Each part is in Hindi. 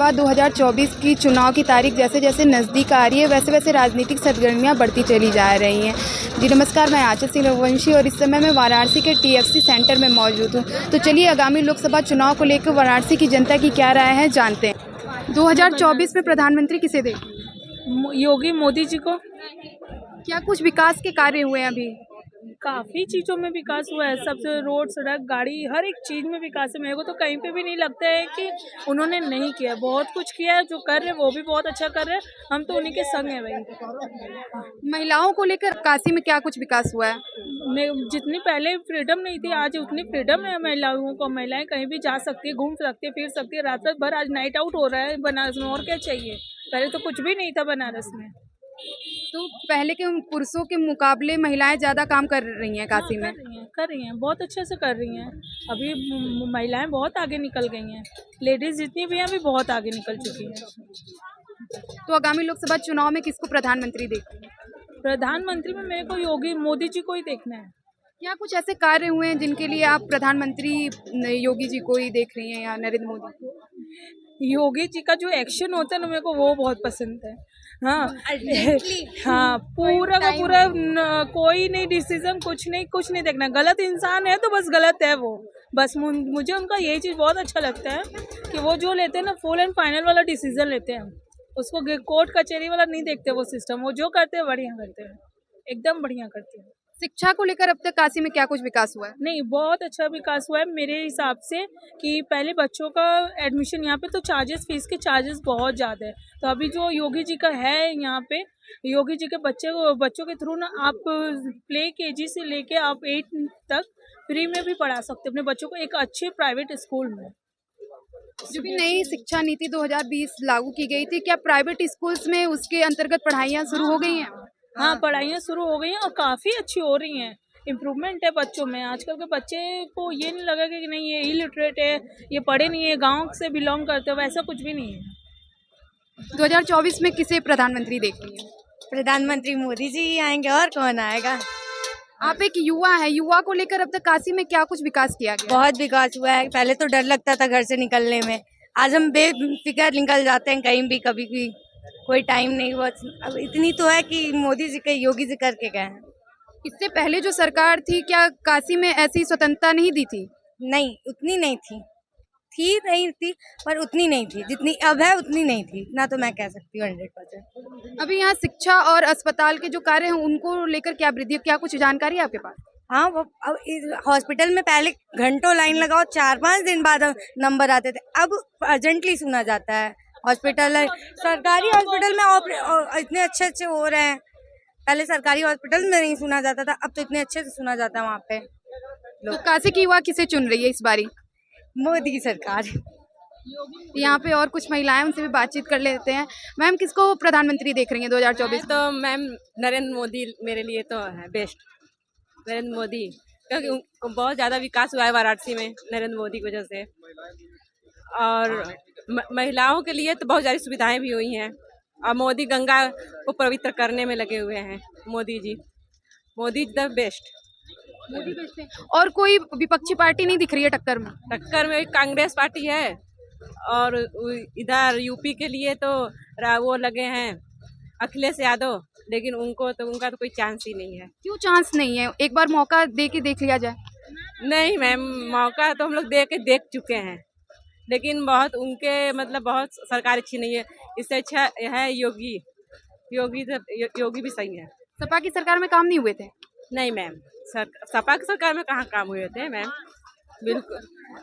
लोकसभा 2024 की चुनाव की तारीख जैसे जैसे नज़दीक आ रही है वैसे वैसे राजनीतिक सरगर्मियां बढ़ती चली जा रही हैं। जी नमस्कार, मैं आंचल सिंह रघुवंशी और इस समय मैं वाराणसी के टीएफसी सेंटर में मौजूद हूं। तो चलिए आगामी लोकसभा चुनाव को लेकर वाराणसी की जनता की क्या राय है जानते हैं। 2024 में प्रधानमंत्री किसे दें? योगी मोदी जी को। क्या कुछ विकास के कार्य हुए हैं अभी? काफ़ी चीज़ों में विकास हुआ है, सबसे रोड, सड़क, गाड़ी, हर एक चीज़ में विकास है। मेरे को तो कहीं पे भी नहीं लगता है कि उन्होंने नहीं किया। बहुत कुछ किया है, जो कर रहे हैं वो भी बहुत अच्छा कर रहे हैं। हम तो उन्हीं के संग हैं भाई। महिलाओं को लेकर काशी में क्या कुछ विकास हुआ है? मैं जितनी पहले फ्रीडम नहीं थी, आज उतनी फ्रीडम है महिलाओं को। महिलाएं कहीं भी जा सकती है, घूम सकती है, फिर सकती है, रात रात भर। आज नाइट आउट हो रहा है बनारस में, और क्या चाहिए। पहले तो कुछ भी नहीं था बनारस में। तो पहले के पुरुषों के मुकाबले महिलाएं ज़्यादा काम कर रही हैं काशी में। कर रही हैं, बहुत अच्छे से कर रही हैं। अभी महिलाएं बहुत आगे निकल गई हैं। लेडीज जितनी भी हैं अभी बहुत आगे निकल चुकी हैं। तो आगामी लोकसभा चुनाव में किसको प्रधानमंत्री देखते हैं? प्रधानमंत्री में मेरे को योगी मोदी जी को ही देखना है। क्या कुछ ऐसे कार्य हुए हैं जिनके लिए आप प्रधानमंत्री योगी जी को ही देख रही हैं या नरेंद्र मोदी? योगी जी का जो एक्शन होता है ना, मेरे को वो बहुत पसंद है। हाँ हाँ, पूरा का पूरा कोई नहीं डिसीजन, कुछ नहीं देखना। गलत इंसान है तो बस गलत है वो। बस मुझे उनका यही चीज़ बहुत अच्छा लगता है कि वो जो लेते हैं ना, फुल एंड फाइनल वाला डिसीजन लेते हैं। उसको कोर्ट कचहरी वाला नहीं देखते वो सिस्टम। वो जो करते हैं बढ़िया करते हैं, एकदम बढ़िया करते हैं। शिक्षा को लेकर अब तक काशी में क्या कुछ विकास हुआ है? नहीं, बहुत अच्छा विकास हुआ है मेरे हिसाब से। कि पहले बच्चों का एडमिशन यहाँ पे तो फीस के चार्जेस बहुत ज़्यादा है। तो अभी जो योगी जी का है यहाँ पे, योगी जी के बच्चों के थ्रू ना आप प्ले केजी से लेके आप 8 तक फ्री में भी पढ़ा सकते हैं अपने बच्चों को, एक अच्छे प्राइवेट स्कूल में। जो भी नई शिक्षा नीति 2020 लागू की गई थी, क्या प्राइवेट स्कूल्स में उसके अंतर्गत पढ़ाइयाँ शुरू हो गई हैं? हाँ, पढ़ाइयाँ शुरू हो गई हैं और काफ़ी अच्छी हो रही हैं। इम्प्रूवमेंट है बच्चों में। आजकल के बच्चे को ये नहीं लगेगा कि नहीं ये इलिटरेट है, ये पढ़े नहीं है, गांव से बिलोंग करते हो, वैसा कुछ भी नहीं है। 2024 में किसे प्रधानमंत्री देख रही हैं? प्रधानमंत्री मोदी जी ही आएंगे, और कौन आएगा। आप एक युवा है, युवा को लेकर अब तक काशी में क्या कुछ विकास किया गया? बहुत विकास हुआ है। पहले तो डर लगता था घर से निकलने में, आज हम बेफिक्र निकल जाते हैं कहीं भी, कभी भी, कोई टाइम नहीं। बस अब इतनी तो है कि मोदी जी के, योगी जी करके गए हैं। इससे पहले जो सरकार थी, क्या काशी में ऐसी स्वतंत्रता नहीं दी थी? नहीं, उतनी नहीं थी। नहीं थी, पर उतनी नहीं थी जितनी अब है, उतनी नहीं थी ना। तो मैं कह सकती हूँ 100%। अभी यहाँ शिक्षा और अस्पताल के जो कार्य हैं उनको लेकर क्या वृद्धि, क्या कुछ जानकारी है आपके पास? हाँ, वो अब हॉस्पिटल में पहले घंटों लाइन लगाओ, 4-5 दिन बाद नंबर आते थे। अब अर्जेंटली सुना जाता है। हॉस्पिटल, सरकारी हॉस्पिटल में इतने अच्छे हो रहे हैं। पहले सरकारी हॉस्पिटल में नहीं सुना जाता था, अब तो इतने अच्छे से सुना जाता है वहाँ पे। तो काशी की युवा किसे चुन रही है इस बारी? मोदी की सरकार। यहाँ पे और कुछ महिलाएं, उनसे भी बातचीत कर लेते हैं। मैम, किसको प्रधानमंत्री देख रही हैं 2024? तो मैम नरेंद्र मोदी मेरे लिए तो है बेस्ट। नरेंद्र मोदी, क्योंकि बहुत ज़्यादा विकास हुआ है वाराणसी में नरेंद्र मोदी की वजह से। और महिलाओं के लिए तो बहुत सारी सुविधाएं भी हुई हैं। और मोदी गंगा को पवित्र करने में लगे हुए हैं। Modi the best. Modi best है। और कोई विपक्षी पार्टी नहीं दिख रही है टक्कर में? टक्कर में कांग्रेस पार्टी है, और इधर यूपी के लिए तो वो लगे हैं अखिलेश यादव, लेकिन उनका तो कोई चांस ही नहीं है। क्यों चांस नहीं है? एक बार मौका दे के देख लिया जाए। नहीं मैम, मौका तो हम लोग देख चुके हैं, लेकिन बहुत सरकार अच्छी नहीं है। इससे अच्छा है योगी भी सही है। सपा की सरकार में काम नहीं हुए थे? नहीं मैम, सपा की सरकार में कहाँ काम हुए थे मैम, बिल्कुल।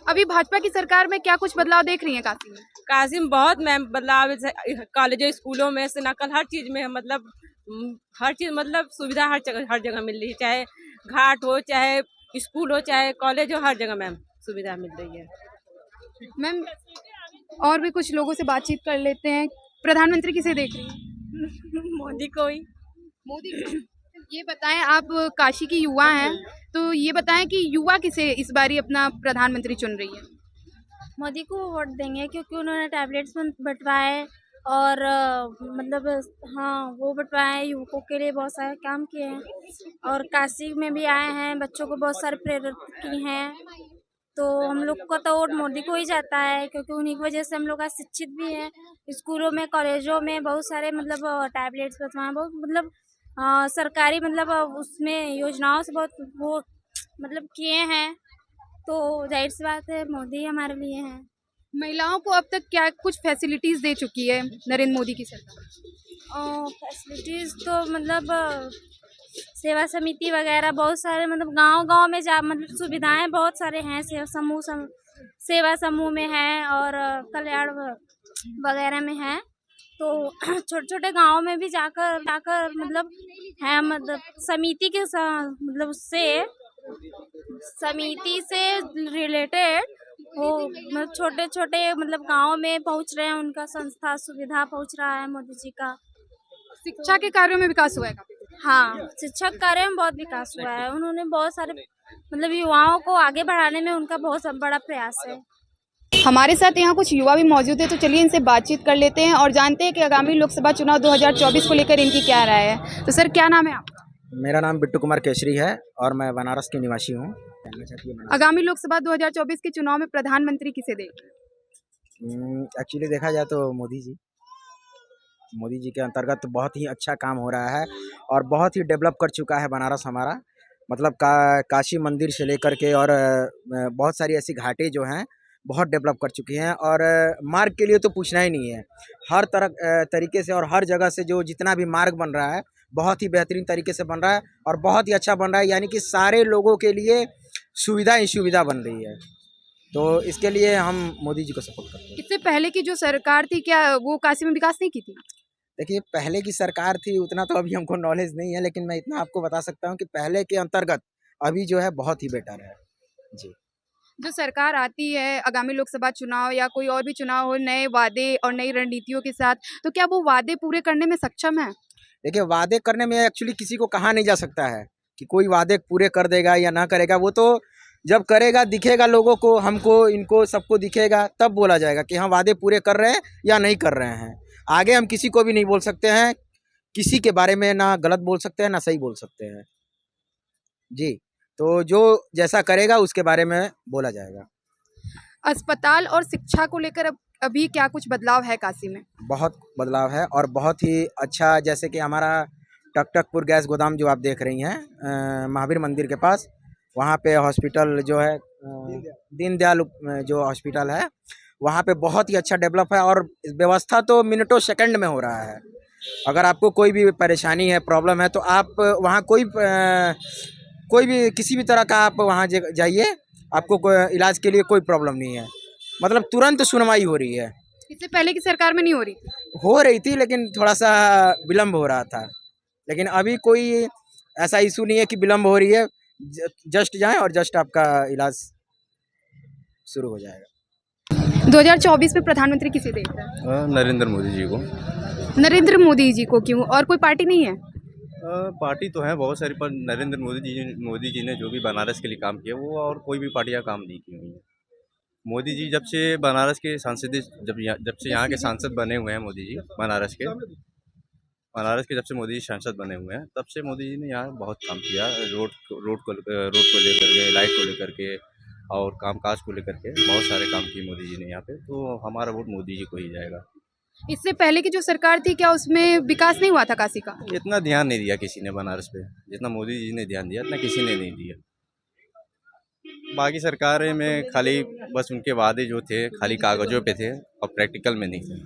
अभी भाजपा की सरकार में क्या कुछ बदलाव देख रही हैं काशी में? काशी में बहुत मैम बदलाव, कॉलेजों स्कूलों में से नकल, हर चीज़ में हर चीज़ सुविधा हर जगह मिल रही है। चाहे घाट हो, चाहे स्कूल हो, चाहे कॉलेज हो, हर जगह मैम सुविधा मिल रही है। मैम, और भी कुछ लोगों से बातचीत कर लेते हैं। प्रधानमंत्री किसे देख रही हैं? मोदी को ही। मोदी को। ये बताएं, आप काशी की युवा हैं, तो ये बताएं कि युवा किसे इस बारी अपना प्रधानमंत्री चुन रही है? मोदी को वोट देंगे क्योंकि उन्होंने टैबलेट्स बंटवाए और हाँ, वो बंटवाए, युवकों के लिए बहुत सारे काम किए हैं और काशी में भी आए हैं, बच्चों को बहुत सारे प्रेरित किए हैं। तो हम लोग का तो वोट मोदी को ही जाता है, क्योंकि उन्हीं की वजह से हम लोग आज शिक्षित भी हैं। स्कूलों में, कॉलेजों में बहुत सारे मतलब टैबलेट्स बंटवाए, बहुत मतलब सरकारी मतलब उसमें योजनाओं से बहुत वो मतलब किए हैं। तो जाहिर सी बात है मोदी हमारे लिए हैं। महिलाओं को अब तक क्या कुछ फैसिलिटीज़ दे चुकी है नरेंद्र मोदी की सरकार? फैसिलिटीज़ तो मतलब सेवा समिति वगैरह बहुत सारे मतलब गांव-गांव में जा मतलब सुविधाएं बहुत सारे हैं। सेवा समूह में है और कल्याण वगैरह में है। तो छोटे-छोटे गाँव में भी जाकर जाकर मतलब है, मतलब मतलब उससे समिति से रिलेटेड वो मतलब छोटे-छोटे मतलब गाँव में पहुँच रहे हैं, उनका संस्था सुविधा पहुँच रहा है मोदी जी का। शिक्षा के कार्यों में विकास हुआ है काफ़ी? हाँ, शिक्षा कार्य में बहुत विकास हुआ है। उन्होंने बहुत सारे मतलब युवाओं को आगे बढ़ाने में उनका बहुत बड़ा प्रयास है। हमारे साथ यहाँ कुछ युवा भी मौजूद है, तो चलिए इनसे बातचीत कर लेते हैं और जानते हैं कि आगामी लोकसभा चुनाव 2024 को लेकर इनकी क्या राय है। तो सर, क्या नाम है आपका? मेरा नाम बिट्टू कुमार केसरी है और मैं बनारस के निवासी हूँ। आगामी लोकसभा 2024 के चुनाव में प्रधानमंत्री किसे देंगे? एक्चुअली देखा जाए तो मोदी जी के अंतर्गत बहुत ही अच्छा काम हो रहा है और बहुत ही डेवलप कर चुका है बनारस हमारा। मतलब काशी मंदिर से लेकर के और बहुत सारी ऐसी घाटें जो हैं बहुत डेवलप कर चुकी हैं और मार्ग के लिए तो पूछना ही नहीं है। हर तरीके से और हर जगह से जो जितना भी मार्ग बन रहा है बहुत ही बेहतरीन तरीके से बन रहा है और बहुत ही अच्छा बन रहा है, यानी कि सारे लोगों के लिए सुविधा ही सुविधा बन रही है। तो इसके लिए हम मोदी जी को सपोर्ट करते हैं। इससे पहले की जो सरकार थी, क्या वो काशी में विकास नहीं की थी? देखिए, पहले की सरकार थी उतना तो अभी हमको नॉलेज नहीं है, लेकिन मैं इतना आपको बता सकता हूँ कि पहले के अंतर्गत अभी जो है बहुत ही बेटर है जी। जो सरकार आती है आगामी लोकसभा चुनाव या कोई और भी चुनाव हो, नए वादे और नई रणनीतियों के साथ, तो क्या वो वादे पूरे करने में सक्षम है? देखिए, वादे करने में एक्चुअली किसी को कहा नहीं जा सकता है कि कोई वादे पूरे कर देगा या ना करेगा। वो तो जब करेगा दिखेगा लोगों को, हमको, इनको, सबको दिखेगा, तब बोला जाएगा कि हाँ वादे पूरे कर रहे हैं या नहीं कर रहे हैं। आगे हम किसी को भी नहीं बोल सकते हैं, किसी के बारे में ना गलत बोल सकते हैं ना सही बोल सकते हैं जी। तो जो जैसा करेगा उसके बारे में बोला जाएगा। अस्पताल और शिक्षा को लेकर अभी क्या कुछ बदलाव है काशी में? बहुत बदलाव है और बहुत ही अच्छा, जैसे कि हमारा टकटकपुर गैस गोदाम जो आप देख रही हैं महावीर मंदिर के पास, वहाँ पे हॉस्पिटल जो है दीनदयाल जो हॉस्पिटल है, वहाँ पे बहुत ही अच्छा डेवलप है और व्यवस्था तो मिनटों सेकंड में हो रहा है। अगर आपको कोई भी परेशानी है, प्रॉब्लम है, तो आप वहाँ कोई भी किसी भी तरह का आप वहाँ जाइए, आपको कोई इलाज के लिए कोई प्रॉब्लम नहीं है। मतलब तुरंत सुनवाई हो रही है। इससे पहले की सरकार में नहीं हो रही? हो रही थी लेकिन थोड़ा सा विलम्ब हो रहा था, लेकिन अभी कोई ऐसा इशू नहीं है कि विलम्ब हो रही है। जस्ट जाएं और जस्ट आपका इलाज शुरू हो जाएगा। 2024 में प्रधानमंत्री किसे देखता है? नरेंद्र मोदी जी को। नरेंद्र मोदी जी को क्यों? और कोई पार्टी नहीं है? पार्टी तो है बहुत सारी, पर नरेंद्र मोदी जी ने जो भी बनारस के लिए काम किया वो और कोई भी पार्टियां काम नहीं की हुई है। मोदी जी जब से बनारस के सांसद जब से यहाँ के सांसद बने हुए हैं, मोदी जी बनारस के जब से मोदी जी सांसद बने हुए हैं, तब से मोदी जी ने यहाँ बहुत काम किया। रोड को लेकर के, लाइट को लेकर के और कामकाज को लेकर के बहुत सारे काम किए मोदी जी ने यहाँ पे। तो हमारा वोट मोदी जी को ही जाएगा। इससे पहले की जो सरकार थी, क्या उसमें विकास नहीं हुआ था काशी का? इतना ध्यान नहीं दिया किसी ने बनारस पे, जितना मोदी जी ने ध्यान दिया इतना किसी ने नहीं दिया। बाकी सरकारें में खाली बस उनके वादे जो थे खाली कागजों पे थे और प्रैक्टिकल में नहीं थे।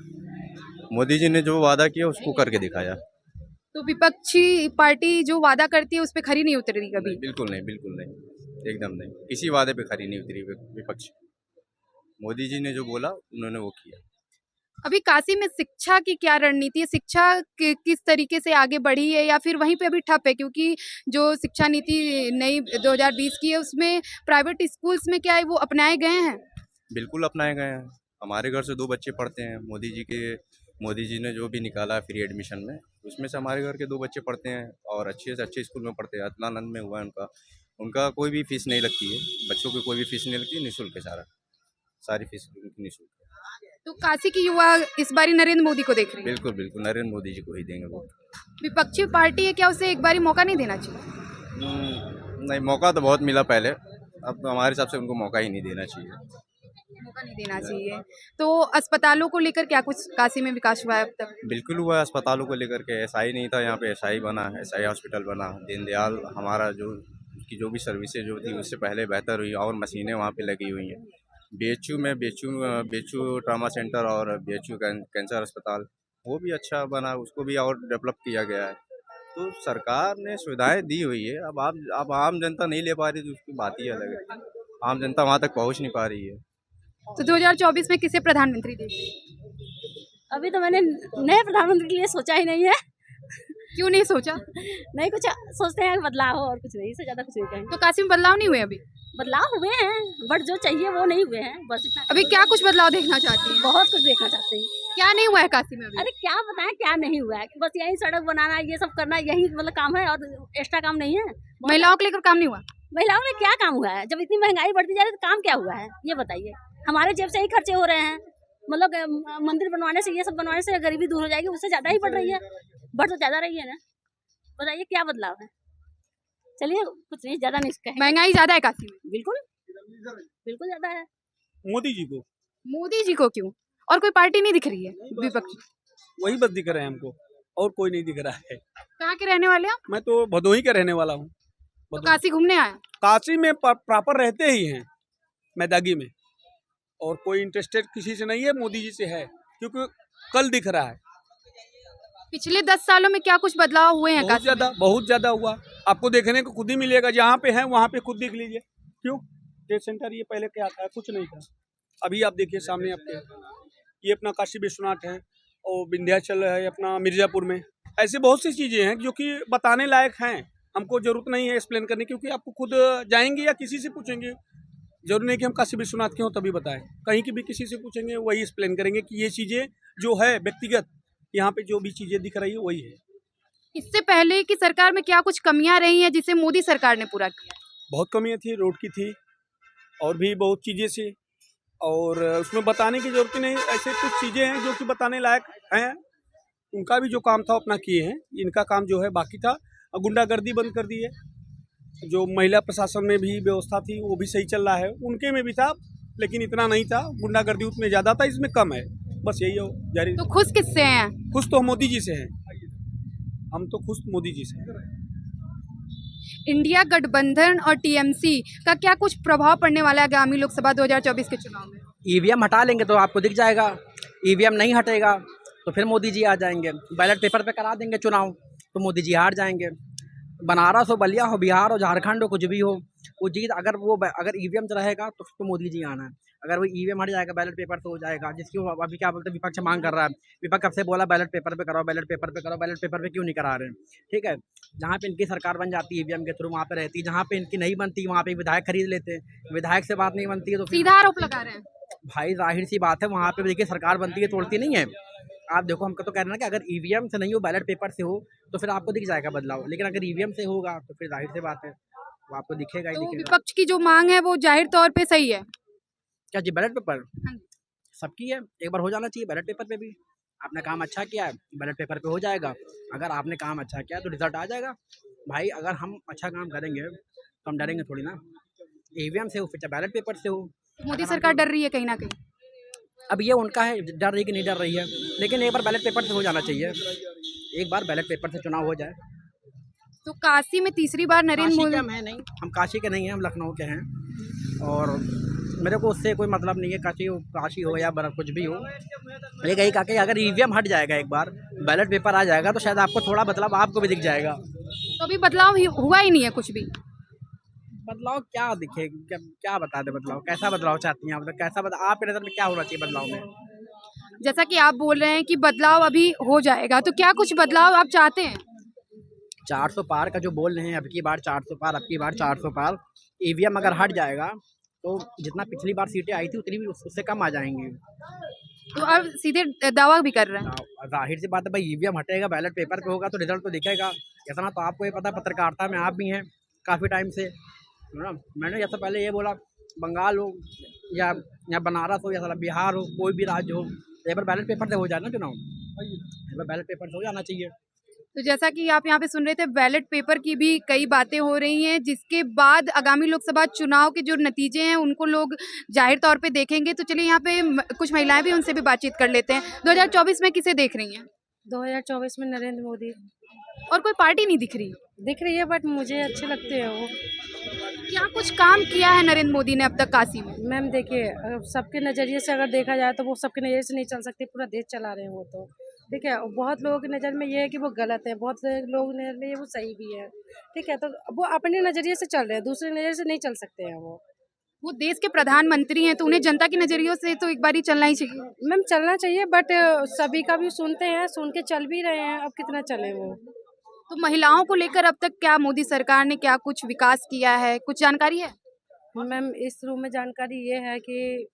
मोदी जी ने जो वादा किया उसको करके दिखाया। तो विपक्षी पार्टी जो वादा करती है उस पर खरी नहीं उतरी कभी? बिल्कुल नहीं, एकदम नहीं, किसी वादे पे खरी नहीं उतरी विपक्ष। मोदी जी ने जो बोला उन्होंने वो किया। अभी काशी में शिक्षा की क्या रणनीति है? शिक्षा किस तरीके से आगे बढ़ी है या फिर वहीं पे अभी ठप है? क्योंकि जो शिक्षा नीति नई 2020 की है उसमें प्राइवेट स्कूल्स में क्या है वो अपनाए गए हैं? बिल्कुल अपनाए गए हैं। हमारे घर से 2 बच्चे पढ़ते हैं। मोदी जी ने जो भी निकाला फ्री एडमिशन में, उसमें से हमारे घर के 2 बच्चे पढ़ते हैं और अच्छे से अच्छे स्कूल में पढ़ते हैं। अतलानंद में हुआ है उनका कोई भी फीस नहीं लगती है। बच्चों की कोई भी फीस नहीं लगती, निःशुल्क है, सारी फीस उनकी निःशुल्क है। तो काशी की युवा इस बारी नरेंद्र मोदी को देख रही है? बिल्कुल नरेंद्र मोदी जी को ही देंगे वोट। विपक्षी पार्टी है, क्या उसे एक बारी मौका नहीं देना चाहिए? नहीं, मौका तो बहुत मिला पहले, अब हमारे हिसाब से उनको मौका ही नहीं देना चाहिए। मौका नहीं देना चाहिए। तो अस्पतालों को लेकर क्या कुछ काशी में विकास हुआ है अब तक? बिल्कुल हुआ है अस्पतालों को लेकर के, एसआई नहीं था यहाँ पे, एसआई बना, एसआई हॉस्पिटल बना। दीनदयाल हमारा जो उसकी जो भी सर्विसेज जो थी उससे पहले बेहतर हुई और मशीनें वहाँ पे लगी हुई हैं। बीएचयू ट्रामा सेंटर और बीएचयू कैंसर अस्पताल वो भी अच्छा बना, उसको भी और डेवलप किया गया है। तो सरकार ने सुविधाएं दी हुई है। अब आम जनता नहीं ले पा रही तो उसकी बात ही अलग है। आम जनता वहाँ तक पहुँच नहीं पा रही है। तो 2024 में किसे प्रधानमंत्री देंगे? अभी तो मैंने नए प्रधानमंत्री के लिए सोचा ही नहीं है। क्यों नहीं सोचा? नहीं, कुछ सोचते हैं बदलाव हो और कुछ नहीं, इससे ज्यादा कुछ नहीं कहेंगे। तो काशी में बदलाव नहीं हुए अभी? बदलाव हुए हैं बट जो चाहिए वो नहीं हुए हैं, बस इतना। अभी क्या कुछ बदलाव देखना चाहती हैं? बहुत कुछ देखना चाहते हैं। क्या नहीं हुआ है काशी में अभी? अरे क्या बताएं क्या नहीं हुआ है, बस यही सड़क बनाना ये सब करना यही मतलब काम है और एक्स्ट्रा काम नहीं है। महिलाओं को लेकर काम नहीं हुआ? महिलाओं में क्या काम हुआ है? जब इतनी महंगाई बढ़ती जा रही है तो काम क्या हुआ है ये बताइए। हमारे जेब से ही खर्चे हो रहे हैं, मतलब मंदिर बनवाने से ये सब बनवाने से गरीबी दूर हो जाएगी, उससे ज्यादा ही बढ़ रही है। बढ़ तो ज्यादा रही है ना, बताइए क्या बदलाव है। चलिए कुछ नहीं, ज्यादा नहीं कहेंगे। महंगाई ज्यादा है काशी में? बिल्कुल बिल्कुल ज्यादा है। मोदी जी को। मोदी जी को क्यों? और कोई पार्टी नहीं दिख रही है विपक्ष? वही बस दिख रहे हैं हमको, और कोई नहीं दिख रहा है। कहाँ के रहने वाले हैं आप? मैं तो भदोही का रहने वाला हूँ। तो काशी घूमने आया? काशी में प्रॉपर रहते ही हैं, मैदागी में, और कोई इंटरेस्टेड किसी से नहीं है, मोदी जी से है, क्योंकि कल दिख रहा है। पिछले 10 सालों में क्या कुछ बदलाव हुए हैं काशी में? बहुत ज्यादा हुआ। आपको देखने को खुद ही मिलेगा, जहाँ पे है वहाँ पे खुद देख लीजिए। क्यों ट्रेड सेंटर ये पहले क्या था? कुछ नहीं था। अभी आप देखिए सामने आपके, ये अपना काशी विश्वनाथ है और विंध्याचल है अपना मिर्जापुर में। ऐसे बहुत सी चीजें हैं जो कि बताने लायक हैं। हमको जरूरत नहीं है एक्सप्लेन करने की, क्योंकि आपको खुद जाएंगे या किसी से पूछेंगे, जरूरी नहीं कि हम काशी विश्वनाथ के हों तभी बताएं। कहीं की भी किसी से पूछेंगे वही एक्सप्लेन करेंगे कि ये चीजें जो है व्यक्तिगत यहाँ पे जो भी चीजें दिख रही है वही है। इससे पहले की सरकार में क्या कुछ कमियां रही हैं जिसे मोदी सरकार ने पूरा किया? बहुत कमियाँ थी, रोड की थी और भी बहुत चीज़ें थी, और उसमें बताने की जरूरत नहीं। ऐसे कुछ चीज़ें हैं जो कि बताने लायक हैं। उनका भी जो काम था अपना किए हैं, इनका काम जो है बाकी था। गुंडागर्दी बंद कर दी है, जो महिला प्रशासन में भी व्यवस्था थी वो भी सही चल रहा है। उनके में भी था लेकिन इतना नहीं था, गुंडागर्दी उतने ज़्यादा था, इसमें कम है। बस यही हो जारी। तो खुश किससे हैं? खुश तो हम मोदी जी से हैं, हम तो खुश मोदी जी से हैं। इंडिया गठबंधन और टीएमसी का क्या कुछ प्रभाव पड़ने वाला है आगामी लोकसभा 2024 के चुनाव में? ईवीएम हटा लेंगे तो आपको दिख जाएगा, ईवीएम नहीं हटेगा तो फिर मोदी जी आ जाएंगे। बैलेट पेपर पे करा देंगे चुनाव तो मोदी जी हार जाएंगे। बनारस हो, बलिया हो, बिहार हो, झारखंड हो, कुछ भी हो, वो जीत अगर ईवीएम रहेगा तो फिर तो मोदी जी आना है। अगर वो ईवीएम हट जाएगा, बैलेट पेपर से हो जाएगा, जिसकी वो अभी क्या बोलते हैं विपक्ष मांग कर रहा है। विपक्ष कब से बोला बैलेट पेपर पे कराओ, बैलेट पेपर पे कराओ, बैलेट पेपर पे क्यों नहीं करा रहे हैं? ठीक है, जहाँ पे इनकी सरकार बन जाती है ईवीएम के थ्रू वहाँ पे रहती है, जहाँ पे इनकी नहीं बनती वहाँ पे विधायक खरीद लेते हैं। विधायक से बात नहीं बनती है तो सीधा आरोप लगा रहे हैं। भाई जाहिर सी बात है, वहाँ पे देखिए सरकार बनती है तोड़ती नहीं है। आप देखो, हमको तो कह रहे हैं ना कि अगर ईवीएम से नहीं हो, बैलेट पेपर से हो तो फिर आपको दिख जाएगा बदलाव, लेकिन अगर ईवीएम से होगा तो फिर जाहिर सी बात है वो आपको दिखेगा ही तो दिखेगा। विपक्ष की जो मांग है वो जाहिर तौर पे सही है। क्या जी? बैलेट पेपर हाँ। सबकी है, एक बार हो जाना चाहिए बैलेट पेपर पे भी। आपने काम अच्छा किया है, बैलेट पेपर पे हो जाएगा। अगर आपने काम अच्छा किया तो रिजल्ट आ जाएगा। भाई अगर हम अच्छा काम करेंगे तो हम डरेंगे थोड़ी ना। ईवीएम से हो फिर चाहे बैलेट पेपर से हो। मोदी सरकार डर रही है कहीं ना कहीं। अब ये उनका है, डर रही कि नहीं डर रही है, लेकिन एक बार बैलेट पेपर से हो जाना चाहिए। एक बार बैलेट पेपर से चुनाव हो जाए। तो काशी में तीसरी बार नरेंद्र काशी मोदी। के हम हैं नहीं, हम काशी के नहीं हैं, हम लखनऊ के हैं, और मेरे को उससे कोई मतलब नहीं है काशी हो या कुछ भी हो। ये कही कि अगर ईवीएम हट जाएगा, एक बार बैलेट पेपर आ जाएगा तो शायद आपको थोड़ा बदलाव आपको भी दिख जाएगा। तो अभी बदलाव हुआ ही नहीं है कुछ भी। बदलाव क्या दिखे, क्या बता दे बदलाव? कैसा बदलाव चाहती हैं आप? कैसा बदलाव आपके नज़र में क्या होना चाहिए बदलाव में? जैसा कि आप बोल रहे हैं कि बदलाव अभी हो जाएगा, तो क्या कुछ बदलाव आप चाहते हैं? 400 पार का जो बोल रहे हैं, अब की बार 400 पार, अब की बार 400 पार। ईवीएम अगर हट जाएगा तो जितना पिछली बार सीटें आई थी उतनी भी उससे कम आ जाएंगी। तो अब सीधे दावा भी कर रहे हैं। जाहिर सी बात है भाई, ईवीएम हटेगा, बैलेट पेपर पे होगा तो रिजल्ट तो दिखेगा। इतना तो आपको ये पता, पत्रकारिता में आप भी हैं काफ़ी टाइम से, है ना। मैंने जैसे पहले ये बोला, बंगाल हो या बनारस हो या साला बिहार हो, कोई भी राज्य हो, एक बार बैलेट पेपर से हो जाए ना चुनाव, एक बार बैलेट पेपर से हो जाना चाहिए। तो जैसा कि आप यहाँ पे सुन रहे थे, बैलेट पेपर की भी कई बातें हो रही हैं, जिसके बाद आगामी लोकसभा चुनाव के जो नतीजे हैं उनको लोग जाहिर तौर पे देखेंगे। तो चलिए यहाँ पे कुछ महिलाएं भी, उनसे भी बातचीत कर लेते हैं। 2024 में किसे देख रही हैं? 2024 में नरेंद्र मोदी और कोई पार्टी नहीं दिख रही है, बट मुझे अच्छे लगते हैं वो। क्या कुछ काम किया है नरेंद्र मोदी ने अब तक काशी में? मैम देखिए, सबके नज़रिए से अगर देखा जाए तो वो सबके नज़रिए से नहीं चल सकते, पूरा देश चला रहे हैं वो तो। ठीक है, बहुत लोगों की नज़र में ये है कि वो गलत है, बहुत लोग नज़र में वो सही भी है। ठीक है, तो वो अपने नज़रिए से चल रहे हैं, दूसरे नज़रिए से नहीं चल सकते हैं वो देश के प्रधानमंत्री हैं, तो उन्हें जनता के नजरियों से तो एक बार ही चलना ही चाहिए। मैम चलना चाहिए, बट सभी का भी सुनते हैं, सुन के चल भी रहे हैं, अब कितना चले वो। तो महिलाओं को लेकर अब तक क्या मोदी सरकार ने क्या कुछ विकास किया है, कुछ जानकारी है? मैम इस रूम में जानकारी ये है कि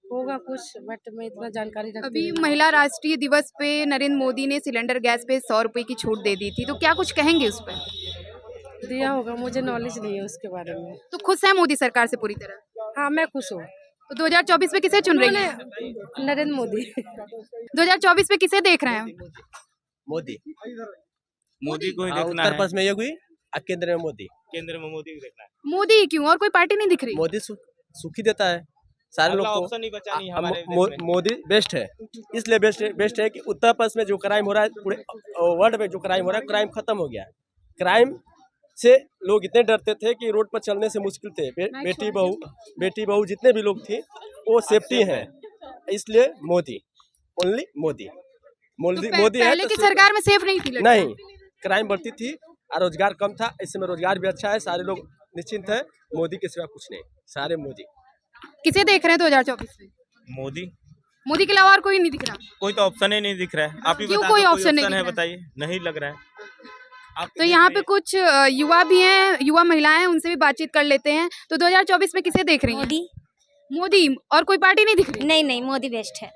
होगा कुछ, बट मैं इतना जानकारी रखती अभी नहीं। महिला राष्ट्रीय दिवस पे नरेंद्र मोदी ने सिलेंडर गैस पे 100 रुपए की छूट दे दी थी, तो क्या कुछ कहेंगे उस पर? दिया होगा, मुझे नॉलेज नहीं है उसके बारे में। तो खुश है मोदी सरकार से पूरी तरह? हाँ मैं खुश हूँ। तो 2024 में किसे चुन रही है? नरेंद्र मोदी। 2024 में किसे देख रहे हैं? मोदी मोदी को ही देखना उत्तर है। प्रदेश में योगी और केंद्र में मोदी। केंद्र में मोदी को देखना है। मोदी क्यों, और कोई पार्टी नहीं दिख रही? मोदी सुखी देता है सारे लोग को। ऑप्शन ही बचा नहीं हमारे देश में। मोदी बेस्ट है, इसलिए बेस्ट है कि उत्तर प्रदेश में जो क्राइम हो रहा है, पूरे वर्ल्ड में जो क्राइम हो रहा है, क्राइम खत्म हो गया है। क्राइम से लोग इतने डरते थे कि रोड पर चलने से मुश्किल थे। बेटी बहू जितने भी लोग थे वो सेफ्टी हैं, इसलिए मोदी, ओनली मोदी। मोदी है पहले तो की सरकार में सेफ नहीं थी लड़कियां? नहीं, क्राइम बढ़ती थी और रोजगार कम था। इस समय रोजगार भी अच्छा है, सारे लोग निश्चिंत है। मोदी के सिवा कुछ नहीं, सारे मोदी। किसे देख रहे हैं 2024 में? मोदी के अलावा और कोई नहीं दिख रहा? कोई तो ऑप्शन ही नहीं दिख रहा है। आप ही क्यों बता कोई दो, ऑप्शन नहीं है दिख रहा है? बताइए, नहीं लग रहा है। आप तो यहाँ पे कुछ युवा भी हैं, युवा महिलाएं हैं, उनसे भी बातचीत कर लेते हैं। तो 2024 में किसे देख रही हैं? मोदी और कोई पार्टी नहीं दिख रही? नहीं मोदी बेस्ट है।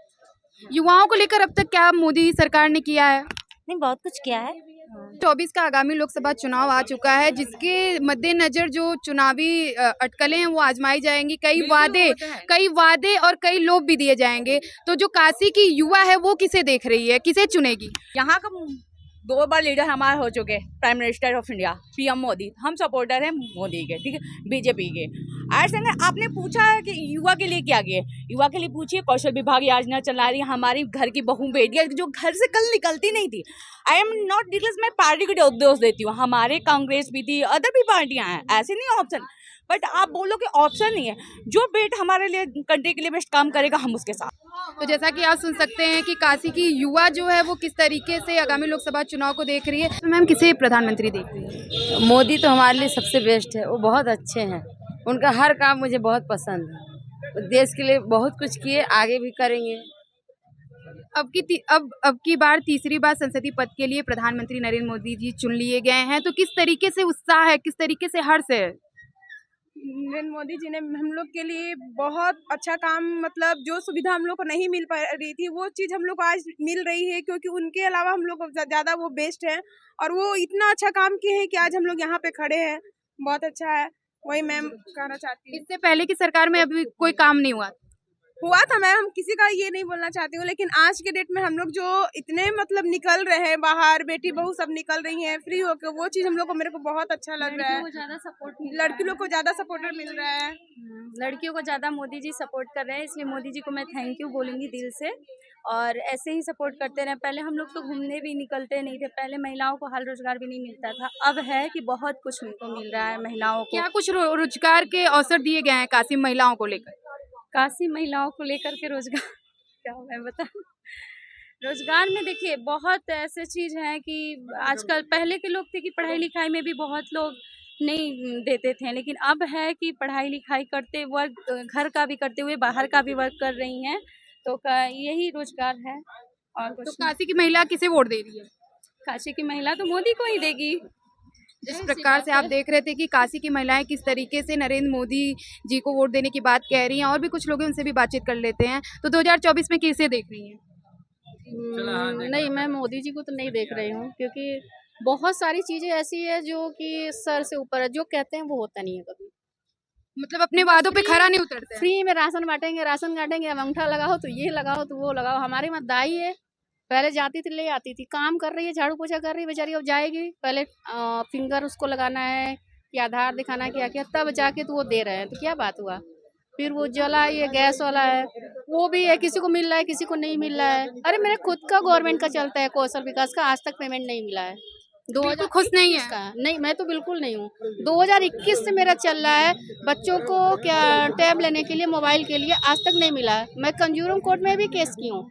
युवाओं को लेकर अब तक क्या मोदी सरकार ने किया है? नहीं बहुत कुछ किया है। 24 का आगामी लोकसभा चुनाव आ चुका है, जिसके मद्देनजर जो चुनावी अटकलें हैं वो आजमाई जाएंगी। कई वादे और कई लोभ भी दिए जाएंगे। तो जो काशी की युवा है वो किसे देख रही है, किसे चुनेगी? यहाँ का 2 बार लीडर हमारे हो चुके, prime minister of India PM Modi. हम सपोर्टर हैं मोदी के, ठीक है, बीजेपी के। ऐसे ना आपने पूछा कि युवा के लिए क्या किए, युवा के लिए पूछिए कौशल विभाग योजना चला रही है। हमारी घर की बहू बेटियां जो घर से कल निकलती नहीं थी। आई एम नॉट डिक्लेस, मैं पार्टी को दोष देती हूँ, हमारे कांग्रेस भी थी, अदर भी पार्टियां हैं, ऐसे नहीं ऑप्शन। बट आप बोलो कि ऑप्शन नहीं है, जो बेट हमारे लिए कंट्री के लिए बेस्ट काम करेगा हम उसके साथ। तो जैसा कि आप सुन सकते हैं कि काशी की युवा जो है वो किस तरीके से आगामी लोकसभा चुनाव को देख रही है। तो मैम किसे प्रधानमंत्री देख रही है? मोदी तो हमारे लिए सबसे बेस्ट है, वो बहुत अच्छे हैं, उनका हर काम मुझे बहुत पसंद है। वो देश के लिए बहुत कुछ किए, आगे भी करेंगे। अब की बार तीसरी बार संसदीय पद के लिए प्रधानमंत्री नरेंद्र मोदी जी चुन लिए गए हैं, तो किस तरीके से उत्साह है, किस तरीके से हर्ष है? नरेंद्र मोदी जी ने हम लोग के लिए बहुत अच्छा काम, मतलब जो सुविधा हम लोग को नहीं मिल पा रही थी वो चीज़ हम लोग को आज मिल रही है, क्योंकि उनके अलावा हम लोग को ज़्यादा वो बेस्ट है और वो इतना अच्छा काम किए हैं कि आज हम लोग यहाँ पे खड़े हैं। बहुत अच्छा है, वही मैम कहना चाहती हूँ। इससे पहले की सरकार में अभी कोई काम नहीं हुआ था मैम, हम किसी का ये नहीं बोलना चाहती हूँ, लेकिन आज के डेट में हम लोग जो इतने मतलब निकल रहे हैं बाहर, बेटी बहू सब निकल रही हैं फ्री होकर, वो चीज़ हम लोग को, मेरे को बहुत अच्छा लग रहा है। लड़की लोग को ज़्यादा सपोर्टर मिल रहा है, लड़कियों को ज़्यादा मोदी जी सपोर्ट कर रहे हैं, इसलिए मोदी जी को मैं थैंक यू बोलूँगी दिल से। और ऐसे ही सपोर्ट करते रहे। पहले हम लोग तो घूमने भी निकलते नहीं थे, पहले महिलाओं को हाल रोजगार भी नहीं मिलता था, अब है कि बहुत कुछ उनको मिल रहा है महिलाओं को। क्या कुछ रोजगार के अवसर दिए गए हैं काशी महिलाओं को लेकर? काशी महिलाओं को लेकर के रोजगार क्या मैं बताऊं, रोजगार में देखिए बहुत ऐसे चीज़ हैं कि आजकल, पहले के लोग थे कि पढ़ाई लिखाई में भी बहुत लोग नहीं देते थे, लेकिन अब है कि पढ़ाई लिखाई करते वर्क, घर का भी करते हुए बाहर का भी वर्क कर रही हैं, तो यही रोजगार है। और तो काशी की महिला किसे वोट दे रही है? काशी की महिला तो मोदी को ही देगी। जिस प्रकार से आप देख रहे थे कि काशी की महिलाएं किस तरीके से नरेंद्र मोदी जी को वोट देने की बात कह रही हैं, और भी कुछ लोग हैं उनसे भी बातचीत कर लेते हैं। तो 2024 में किसे देख रही हैं? नहीं, मैं मोदी जी को तो नहीं देख रही हूँ, क्योंकि बहुत सारी चीज़ें ऐसी है जो कि सर से ऊपर है, जो कहते हैं वो होता नहीं है कभी। मतलब अपने वादों पे खरा नहीं उतरते। फ्री में राशन बांटेंगे, राशन काटेंगे, अब अंगूठा लगाओ तो ये लगाओ तो वो लगाओ। हमारे वहाँ दाई है, पहले जाती थी ले आती थी, काम कर रही है, झाड़ू पोछा कर रही है बेचारी, अब जाएगी पहले फिंगर उसको लगाना है कि आधार दिखाना है, क्या क्या, तब जाके तो वो दे रहे हैं, तो क्या बात हुआ। फिर वो जला ये गैस वाला है, वो भी है, किसी को मिल रहा है किसी को नहीं मिल रहा है। अरे मेरे खुद का गवर्नमेंट का चलता है कौशल विकास का, आज तक पेमेंट नहीं मिला है। 2021 खुश नहीं है? का नहीं, मैं तो बिल्कुल नहीं हूँ। 2021 से मेरा चल रहा है, बच्चों को क्या टैब लेने के लिए, मोबाइल के लिए, आज तक नहीं मिला है। मैं कंज्यूमर कोर्ट में भी केस की हूँ,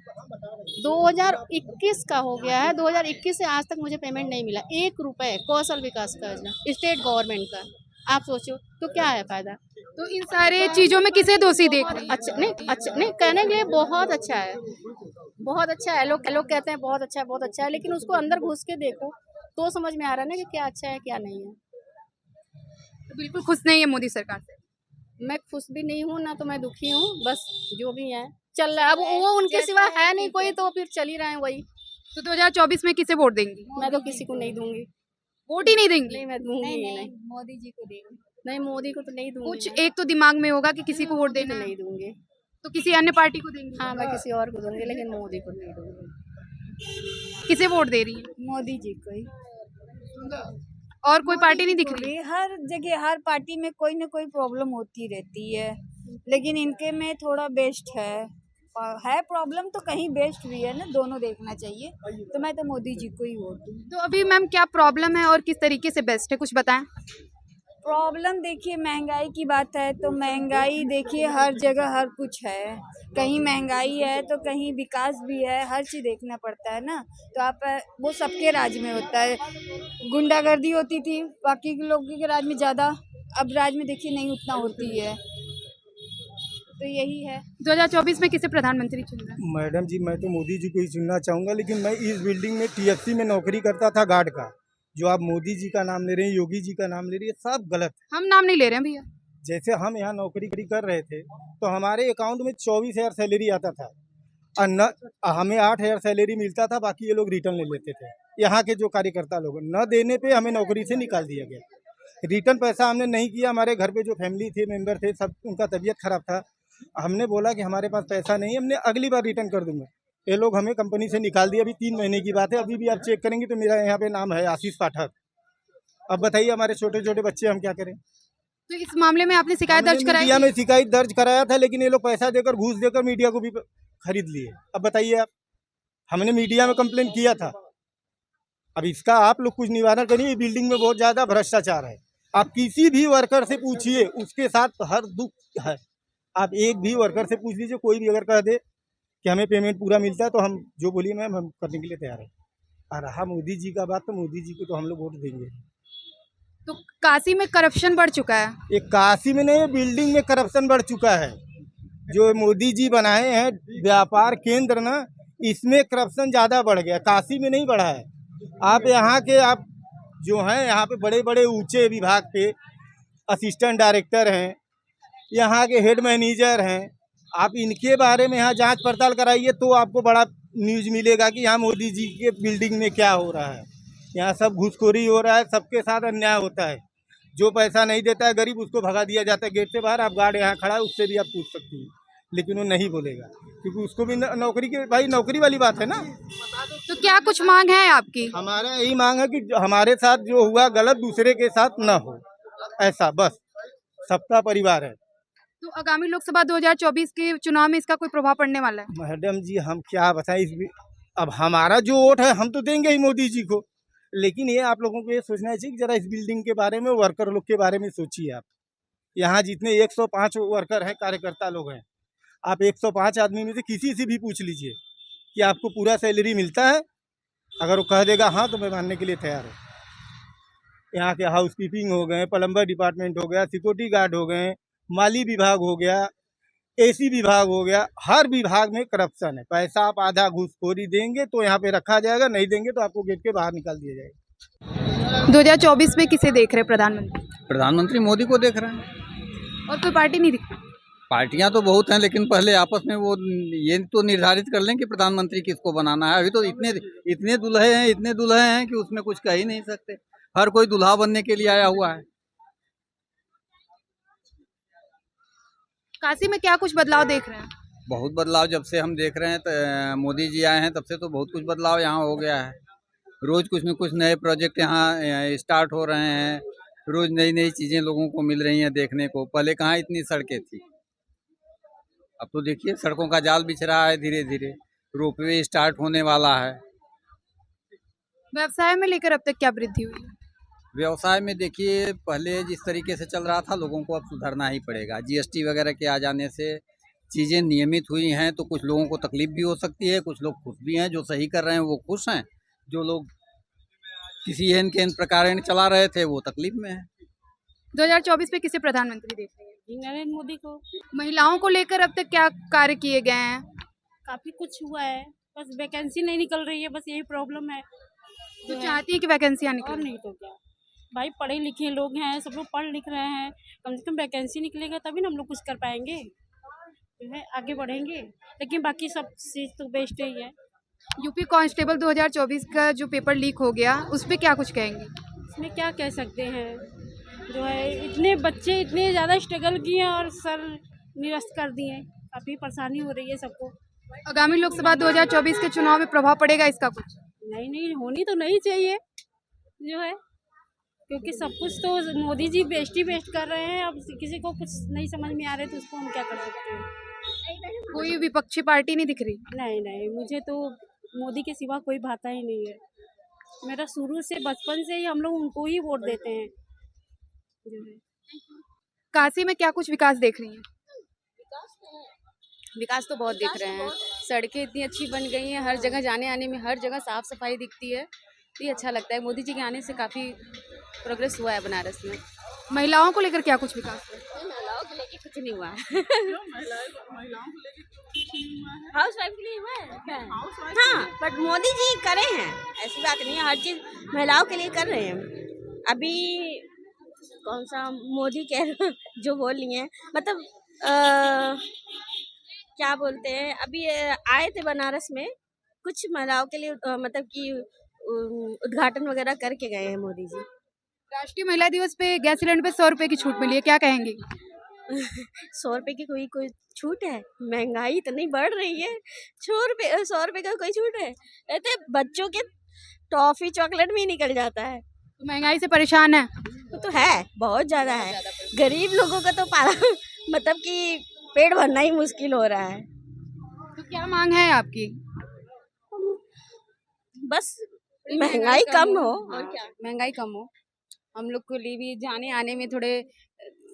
2021 का हो गया है, 2021 से आज तक मुझे पेमेंट नहीं मिला, 1 रुपए कौशल विकास का स्टेट गवर्नमेंट का। आप सोचो तो क्या है फायदा। तो इन सारे चीजों में किसे दोषी देख रहे हैं? अच्छा नहीं, कहने के लिए बहुत अच्छा है, बहुत अच्छा है। लोग कहते हैं बहुत अच्छा है, बहुत अच्छा है, लेकिन उसको अंदर घुस के देखो तो समझ में आ रहा है ना कि क्या अच्छा है क्या नहीं है। तो बिल्कुल खुश नहीं है मोदी सरकार से? मैं खुश भी नहीं हूँ ना तो मैं दुखी हूँ, बस जो भी है चल रहा है। अब वो उनके सिवा है नहीं कोई, तो फिर चल ही रहे हैं वही। तो 2024 में किसे वोट देंगी? मैं तो किसी को नहीं दूंगी, वोट ही नहीं देंगी? नहीं मैं दूंगी ही नहीं। मोदी जी को देंगे। नहीं, मोदी को तो नहीं दूंगी। कुछ एक तो दिमाग में होगा कि किसी को वोट देना नहीं दूंगी। तो किसी अन्य पार्टी को देंगी? हाँ, मैं किसी और को दूंगी, लेकिन मोदी को नहीं दूंगी। किसे वोट दे रही है? मोदी जी को ही। और कोई पार्टी नहीं दिख रही? हर जगह हर पार्टी में कोई ना कोई प्रॉब्लम होती रहती है, लेकिन इनके में थोड़ा बेस्ट है प्रॉब्लम तो कहीं बेस्ट भी है ना, दोनों देखना चाहिए। तो मैं तो मोदी जी को ही वोट दूँ। तो अभी मैम क्या प्रॉब्लम है और किस तरीके से बेस्ट है, कुछ बताएं। प्रॉब्लम देखिए, महंगाई की बात है तो महंगाई देखिए हर जगह हर कुछ है, कहीं महंगाई है तो कहीं विकास भी है, हर चीज़ देखना पड़ता है ना। तो आप वो सबके राज्य में होता है, गुंडागर्दी होती थी बाकी के लोगों के राज्य में ज़्यादा, अब राज्य में देखिए नहीं उतना होती है, तो यही है। 2024 में किसे प्रधानमंत्री चुन रहे हैं? मैडम जी, मैं तो मोदी जी को ही चुनना चाहूँगा, लेकिन मैं इस बिल्डिंग में TFC में नौकरी करता था गार्ड का। जो आप मोदी जी का नाम ले रहे हैं, योगी जी का नाम ले रही है, सब गलत है। हम नाम नहीं ले रहे हैं भैया। जैसे हम यहाँ नौकरी कर रहे थे तो हमारे अकाउंट में 24,000 सैलरी आता था और न हमें 8,000 सैलरी मिलता था, बाकी ये लोग रिटर्न ले लेते थे। यहाँ के जो कार्यकर्ता लोग न देने पे हमें नौकरी से निकाल दिया गया। रिटर्न पैसा हमने नहीं किया, हमारे घर पे जो फैमिली थे, मेंबर थे, सब उनका तबीयत खराब था। हमने बोला कि हमारे पास पैसा नहीं है, हमने अगली बार रिटर्न कर दूंगा। ये लोग हमें कंपनी से निकाल दिया। अभी 3 महीने की बात है, अभी भी आप चेक करेंगे तो मेरा यहाँ पे नाम है आशीष पाठक। अब बताइए हमारे छोटे छोटे बच्चे हम क्या करें। तो इस मामले में आपने शिकायत दर्ज कराई? मीडिया में शिकायत दर्ज कराया था, लेकिन ये लोग पैसा देकर, घूस देकर मीडिया को भी खरीद लिए। अब बताइए आप, हमने मीडिया में कंप्लेन किया था। अब इसका आप लोग कुछ निवारण करिए। बिल्डिंग में बहुत ज़्यादा भ्रष्टाचार है। आप किसी भी वर्कर से पूछिए, उसके साथ हर दुख है। आप एक भी वर्कर से पूछ लीजिए, कोई भी अगर कह दे कि हमें पेमेंट पूरा मिलता है तो हम जो बोलिए मैम हम करने के लिए तैयार हैं। और रहा मोदी जी का बात, तो मोदी जी को तो हम लोग वोट देंगे। तो काशी में करप्शन बढ़ चुका है? ये काशी में नहीं, बिल्डिंग में करप्शन बढ़ चुका है। जो मोदी जी बनाए हैं व्यापार केंद्र ना, इसमें करप्शन ज़्यादा बढ़ गया, काशी में नहीं बढ़ा है। आप यहाँ के आप जो हैं, यहाँ पे बड़े बड़े ऊंचे विभाग के असिस्टेंट डायरेक्टर हैं, यहाँ के हेड मैनेजर हैं, आप इनके बारे में यहाँ जांच पड़ताल कराइए तो आपको बड़ा न्यूज़ मिलेगा कि यहाँ मोदी जी के बिल्डिंग में क्या हो रहा है। यहाँ सब घूसखोरी हो रहा है, सबके साथ अन्याय होता है। जो पैसा नहीं देता है गरीब, उसको भगा दिया जाता है गेट से बाहर। आप गार्ड यहाँ खड़ा है, उससे भी आप पूछ सकती हैं, लेकिन वो नहीं बोलेगा क्योंकि उसको भी नौकरी की, भाई नौकरी वाली बात है ना। तो क्या कुछ मांग है आपकी? हमारा यही मांग है कि हमारे साथ जो हुआ गलत दूसरे के साथ ना हो, ऐसा बस। सबका परिवार है। तो आगामी लोकसभा 2024 के चुनाव में इसका कोई प्रभाव पड़ने वाला है? मैडम जी, हम क्या बताएं। अब हमारा जो वोट है हम तो देंगे ही मोदी जी को, लेकिन ये आप लोगों को ये सोचना चाहिए कि जरा इस बिल्डिंग के बारे में, वर्कर लोग के बारे में सोचिए। आप यहाँ जितने 105 वर्कर हैं, कार्यकर्ता लोग हैं, आप 105 आदमी में से किसी से भी पूछ लीजिए कि आपको पूरा सैलरी मिलता है। अगर वो कह देगा हाँ, तो मैं मानने के लिए तैयार हूँ। यहाँ के हाउस कीपिंग हो गए, प्लम्बर डिपार्टमेंट हो गया, सिक्योरिटी गार्ड हो गए, माली विभाग हो गया, AC विभाग हो गया, हर विभाग में करप्शन है। पैसा आप आधा घूसखोरी देंगे तो यहाँ पे रखा जाएगा, नहीं देंगे तो आपको गेट के बाहर निकाल दिया जाएगा। 2024 में किसे देख रहे प्रधानमंत्री? प्रधानमंत्री मोदी को देख रहे हैं। और कोई पार्टी नहीं दिख रही? पार्टियां तो बहुत हैं, लेकिन पहले आपस में वो ये तो निर्धारित कर लें कि प्रधानमंत्री किसको बनाना है। अभी तो इतने दूल्हे हैं कि उसमें कुछ कह ही नहीं सकते। हर कोई दूल्हा बनने के लिए आया हुआ है। काशी में क्या कुछ बदलाव देख रहे हैं? बहुत बदलाव जब से हम देख रहे हैं मोदी जी आए हैं तब से तो बहुत कुछ बदलाव यहाँ हो गया है। रोज कुछ न कुछ नए प्रोजेक्ट यहाँ स्टार्ट हो रहे हैं। रोज नई नई चीजें लोगों को मिल रही हैं देखने को। पहले कहाँ इतनी सड़कें थी, अब तो देखिए सड़कों का जाल बिछ रहा है धीरे धीरे। रोपवे स्टार्ट होने वाला है। व्यवसाय में लेकर अब तक क्या वृद्धि हुई है? व्यवसाय में देखिए पहले जिस तरीके से चल रहा था लोगों को अब सुधरना ही पड़ेगा। जीएसटी वगैरह के आ जाने से चीज़ें नियमित हुई हैं तो कुछ लोगों को तकलीफ भी हो सकती है। कुछ लोग खुश भी हैं, जो सही कर रहे हैं वो खुश हैं, जो लोग किसी एन के एन प्रकार चला रहे थे वो तकलीफ में है। 2024 में किसे प्रधानमंत्री देख रहे हैं? नरेंद्र मोदी को। महिलाओं को लेकर अब तक क्या कार्य किए गए हैं? काफी कुछ हुआ है, बस वैकेंसी नहीं निकल रही है, बस यही प्रॉब्लम है। तो चाहती है कि वैकेंसियां और निकलें? नहीं तो क्या भाई, पढ़े लिखे लोग हैं, सब लोग पढ़ लिख रहे हैं, कम से कम वैकेंसी निकलेगा तभी ना हम लोग कुछ कर पाएंगे, जो है आगे बढ़ेंगे। लेकिन बाकी सब चीज़ तो बेस्ट ही है। यूपी कांस्टेबल 2024 का जो पेपर लीक हो गया उस पर क्या कुछ कहेंगे? इसमें क्या कह सकते हैं, जो है इतने बच्चे इतने ज़्यादा स्ट्रगल किए और सर निरस्त कर दिए, काफ़ी परेशानी हो रही है सबको। आगामी लोकसभा 2024 के चुनाव में प्रभाव पड़ेगा इसका कुछ? नहीं होनी तो नहीं चाहिए, जो है क्योंकि सब कुछ तो मोदी जी बेस्ट ही बेस्ट कर रहे हैं। अब किसी को कुछ नहीं समझ में आ रहे तो उसको हम क्या कर सकते हैं। कोई विपक्षी पार्टी नहीं दिख रही? नहीं, मुझे तो मोदी के सिवा कोई भाता ही नहीं है। मेरा शुरू से बचपन से ही हम लोग उनको ही वोट देते हैं, जो है। काशी में क्या कुछ विकास देख रही हैं? विकास तो बहुत दिख रहे हैं। सड़कें इतनी अच्छी बन गई हैं, हर जगह जाने आने में हर जगह साफ सफाई दिखती है, तो ये अच्छा लगता है। मोदी जी के आने से काफ़ी प्रोग्रेस हुआ है बनारस में। महिलाओं को लेकर क्या कुछ विकास है? महिलाओं के लेके कुछ नहीं हुआ है। हाउस वाइफ के लिए हुआ है। हाँ, बट मोदी जी करे हैं, ऐसी बात नहीं है, हर चीज़ महिलाओं के लिए कर रहे हैं। अभी कौन सा मोदी कह जो बोल रही हैं, मतलब क्या बोलते हैं, अभी आए थे बनारस में, कुछ महिलाओं के लिए मतलब कि उद्घाटन वगैरह करके गए हैं मोदी जी। राष्ट्रीय महिला दिवस पे गैस सिलेंडर पे 100 रुपए की छूट मिली है, क्या कहेंगे? 100 रुपए की कोई छूट है? महंगाई इतनी बढ़ रही है, 100 रुपए का कोई छूट है? ऐसे बच्चों के टॉफी चॉकलेट भी निकल जाता है। तो महंगाई से परेशान है? वो तो है, बहुत ज़्यादा है। गरीब लोगों का तो मतलब कि पेट भरना ही मुश्किल हो रहा है। तो क्या मांग है आपकी? बस महंगाई कम हो और क्या। महंगाई कम हो, हम लोग को लिए भी जाने आने में थोड़े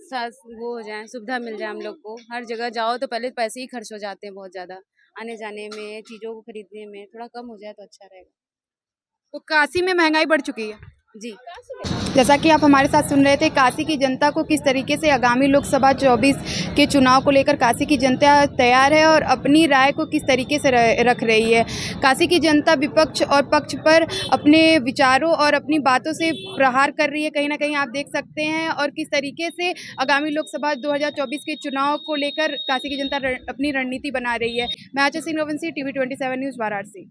वो हो जाए, सुविधा मिल जाए हम लोग को। हर जगह जाओ तो पहले पैसे ही खर्च हो जाते हैं बहुत ज़्यादा, आने जाने में, चीज़ों को खरीदने में। थोड़ा कम हो जाए तो अच्छा रहेगा। तो काशी में महंगाई बढ़ चुकी है जी। जैसा कि आप हमारे साथ सुन रहे थे, काशी की जनता को किस तरीके से आगामी लोकसभा 24 के चुनाव को लेकर काशी की जनता तैयार है और अपनी राय को किस तरीके से रख रही है। काशी की जनता विपक्ष और पक्ष पर अपने विचारों और अपनी बातों से प्रहार कर रही है, कहीं ना कहीं आप देख सकते हैं। और किस तरीके से आगामी लोकसभा 2024 के चुनाव को लेकर काशी की जनता अपनी रणनीति बना रही है। मैं आचा सिंह रवंशी, TV 27 न्यूज़, वाराणसी।